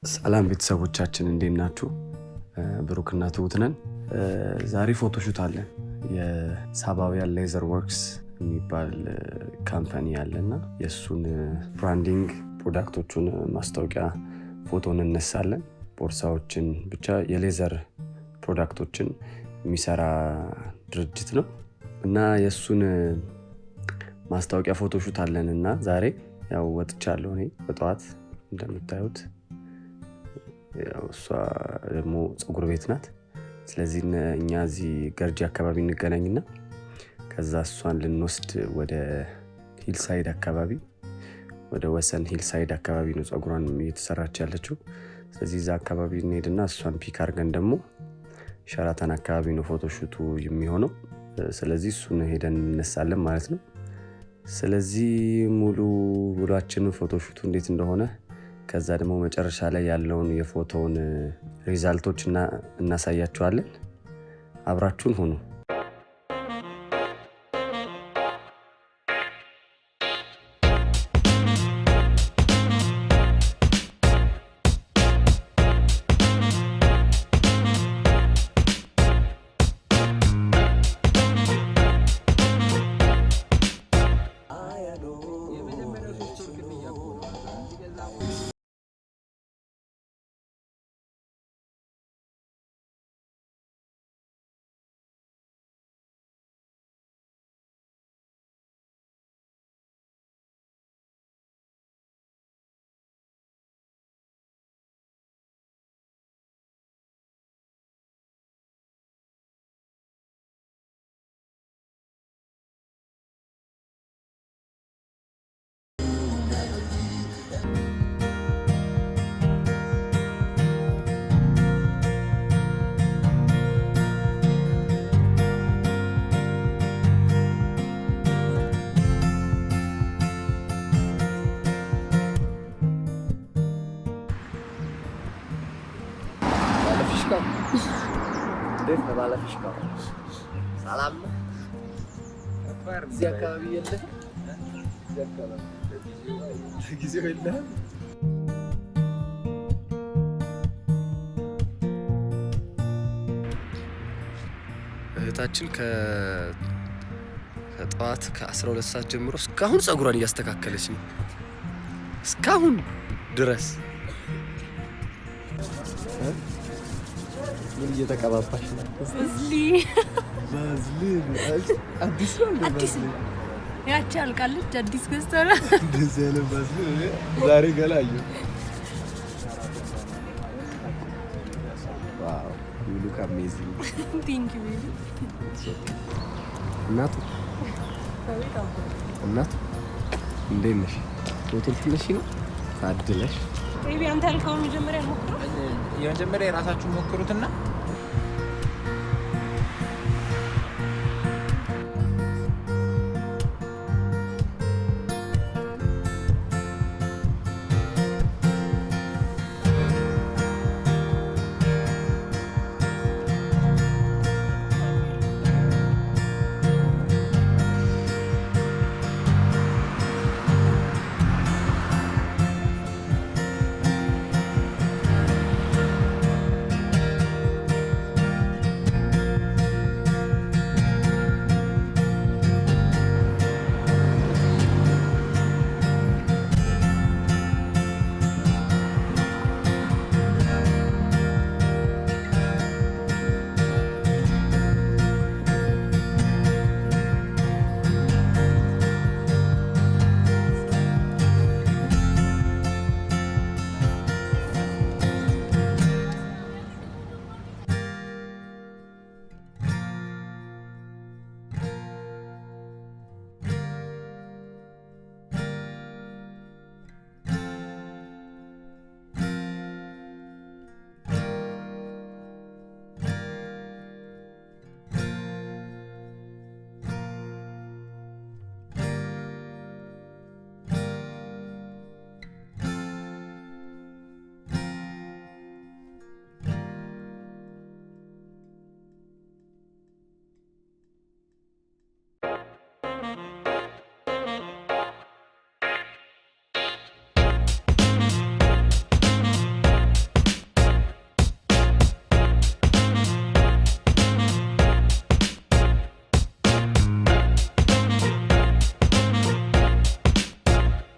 ሰላም ቤተሰቦቻችን እንዴት ናችሁ? ብሩክና ትሁት ነን። ዛሬ ፎቶሹት አለን። የሳባውያን ሌዘር ወርክስ የሚባል ካምፓኒ አለና የሱን ብራንዲንግ ፕሮዳክቶቹን ማስታወቂያ ፎቶን እንነሳለን። ቦርሳዎችን ብቻ የሌዘር ፕሮዳክቶችን የሚሰራ ድርጅት ነው እና የሱን ማስታወቂያ ፎቶሹት አለንና ዛሬ ያው ወጥቻለሁ እኔ በጠዋት እንደምታዩት። እሷ ደግሞ ፀጉር ቤት ናት። ስለዚህ እኛ እዚህ ገርጂ አካባቢ እንገናኝና ከዛ እሷን ልንወስድ ወደ ሂልሳይድ አካባቢ ወደ ወሰን ሂልሳይድ አካባቢ ነው ፀጉሯን እየተሰራች ያለችው። ስለዚህ እዛ አካባቢ እንሄድና እሷን ፒክ አድርገን ደግሞ ሸራተን አካባቢ ነው ፎቶሹቱ የሚሆነው። ስለዚህ እሱን ሄደን እንነሳለን ማለት ነው። ስለዚህ ሙሉ ውሏችንን ፎቶሹቱ እንዴት እንደሆነ ከዛ ደግሞ መጨረሻ ላይ ያለውን የፎቶውን ሪዛልቶች እናሳያችኋለን። አብራችሁን ሁኑ። እንዴት ነው ባለፍሽካው? ሰላም ነው? እዚህ አካባቢ የለህ? እዚህ አካባቢ ጊዜው የለህም? እህታችን ከጠዋት ከ12 ሰዓት ጀምሮ እስካሁን ፀጉሯን እያስተካከለች ነው። እስካሁን ድረስ ምን እየተቀባባሽ ነው? ባዝሊን አዲስ ነው። ያቺ አልቃለች አዲስ ገዝተራ እንደዚህ ያለ ባዝሊን ዛሬ ገላዩ። ዋው you look amazing. Thank you. እናቱ እንዴት ነሽ? ሆቴል ትነሽ ነው ታድለሽ። ቤቢ አንተ ያልከውን መጀመሪያ ሞክሩ። የመጀመሪያ የራሳችሁን ሞክሩትና